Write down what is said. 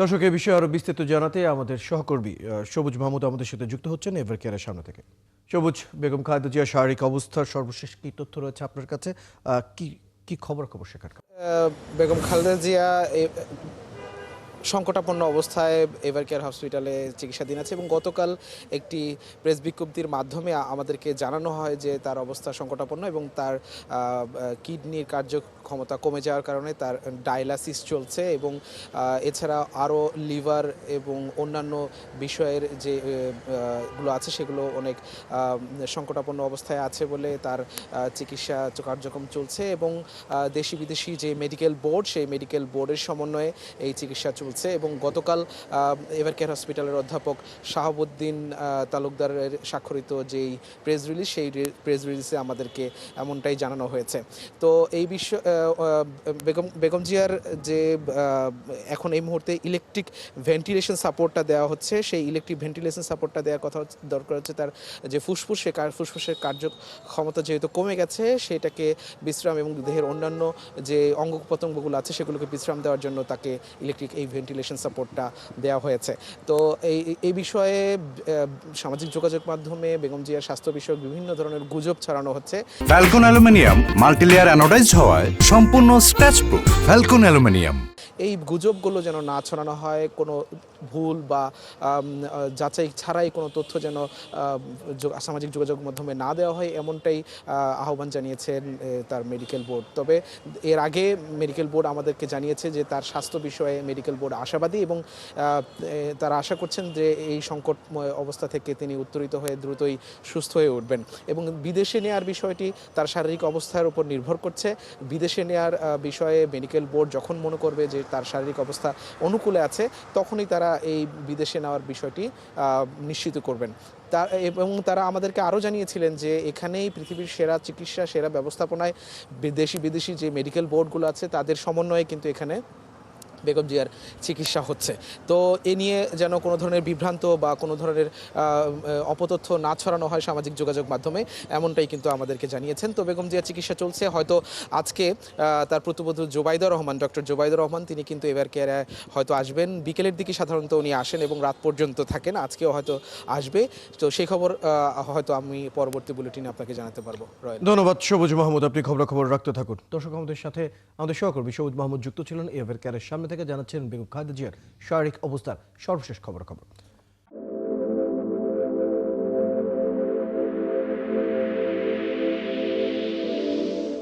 দর্শক এই বিষয়ে আরো বিস্তারিত জানাতে আমাদের সহকর্মী সবুজ মাহমুদ আমাদের সাথে যুক্ত হচ্ছেন এভার কেয়ারের সামনে থেকে। সবুজ, বেগম খালেদা জিয়ার শারীরিক অবস্থার সর্বশেষ কি তথ্য রয়েছে আপনার কাছে? কি কি খবর সেখানকার? বেগম খালেদা জিয়া সংকটাপন্ন অবস্থায় এভার কেয়ার হসপিটালে চিকিৎসাধীন আছে এবং গতকাল একটি প্রেস বিজ্ঞপ্তির মাধ্যমে আমাদেরকে জানানো হয় যে তার অবস্থা সংকটাপন্ন এবং তার কিডনির কার্যক্ষমতা কমে যাওয়ার কারণে তার ডায়ালাসিস চলছে এবং এছাড়া আরও লিভার এবং অন্যান্য বিষয়ের যে গুলো আছে সেগুলো অনেক সংকটাপন্ন অবস্থায় আছে বলে তার চিকিৎসা কার্যক্রম চলছে এবং দেশি বিদেশি যে মেডিকেল বোর্ড সেই মেডিকেল বোর্ডের সমন্বয়ে এই চিকিৎসা চলছে এবং গতকাল এভার কেয়ার হসপিটালের অধ্যাপক শাহাবুদ্দিন তালুকদারের স্বাক্ষরিত যেই প্রেস রিলিজ সেই প্রেস রিলিজে আমাদেরকে এমনটাই জানানো হয়েছে। তো এই বিষয় বেগম জিয়ার যে এখন এই মুহূর্তে ইলেকট্রিক ভেন্টিলেশন সাপোর্টটা দেওয়া হচ্ছে, সেই ইলেকট্রিক ভেন্টিলেশন সাপোর্টটা দেওয়ার কথা দরকার হচ্ছে তার যে ফুসফুসের কার্যক্ষমতা যেহেতু কমে গেছে সেটাকে বিশ্রাম এবং দেহের অন্যান্য যে অঙ্গ প্রত্যঙ্গগুলো আছে সেগুলোকে বিশ্রাম দেওয়ার জন্য তাকে ইলেকট্রিক এই ভেন্টিলেশন সাপোর্টটা দেওয়া হয়েছে। তো এই বিষয়ে সামাজিক যোগাযোগ মাধ্যমে বেগম জিয়ার স্বাস্থ্য বিষয়ক বিভিন্ন ধরনের গুজব ছড়ানো হচ্ছে। ফ্যালকন অ্যালুমিনিয়াম মাল্টিলেয়ার অ্যানোডাইজড হওয়ায় সম্পূর্ণ স্ক্র্যাচ প্রুফ। Falcon aluminium. এই গুজবগুলো যেন না ছড়ানো হয়, কোনো ভুল বা যাচাই ছাড়াই কোনো তথ্য যেন সামাজিক যোগাযোগ মাধ্যমে না দেওয়া হয় এমনটাই আহ্বান জানিয়েছেন তার মেডিকেল বোর্ড। তবে এর আগে মেডিকেল বোর্ড আমাদেরকে জানিয়েছে যে তার স্বাস্থ্য বিষয়ে মেডিকেল বোর্ড আশাবাদী এবং তারা আশা করছেন যে এই সংকটময় অবস্থা থেকে তিনি উত্তরিত হয়ে দ্রুতই সুস্থ হয়ে উঠবেন এবং বিদেশে নেওয়ার বিষয়টি তার শারীরিক অবস্থার উপর নির্ভর করছে। বিদেশে নেওয়ার বিষয়ে মেডিকেল বোর্ড যখন মনে করবে যে তার শারীরিক অবস্থা অনুকূলে আছে তখনই তারা এই বিদেশে নেওয়ার বিষয়টি নিশ্চিত করবেন। এবং তারা আমাদেরকে আরও জানিয়েছিলেন যে এখানেই পৃথিবীর সেরা চিকিৎসা, সেরা ব্যবস্থাপনায় বিদেশি যে মেডিকেল বোর্ডগুলো আছে তাদের সমন্বয়ে কিন্তু এখানে বেগম জিয়ার চিকিৎসা হচ্ছে। তো এ নিয়ে যেন কোনো ধরনের বিভ্রান্ত বা কোনো ধরনের অপতথ্য না ছড়ানো হয় সামাজিক যোগাযোগ মাধ্যমে, এমনটাই কিন্তু আমাদেরকে জানিয়েছেন। তো বেগম জিয়ার চিকিৎসা চলছে। হয়তো আজকে তার পুত্রবধূ ডক্টর জোবাইদুর রহমান তিনি কিন্তু এভার কেয়ারে হয়তো আসবেন বিকেলের দিকে, সাধারণত উনি আসেন এবং রাত পর্যন্ত থাকেন, আজকেও হয়তো আসবে। তো সেই খবর হয়তো আমি পরবর্তী বুলেটিনে আপনাকে জানাতে পারবো। ধন্যবাদ সবুজ মাহমুদ, আপনি খবর রাখতে থাকুন। দর্শক, আমাদের সাথে আমাদের সহকর্মী সবুজ মাহমুদ যুক্ত ছিলেন এভার কেয়ারের সামনে থেকে, জানাচ্ছেন বেগম খালেদা জিয়ার শারীরিক অবস্থার সর্বশেষ খবর।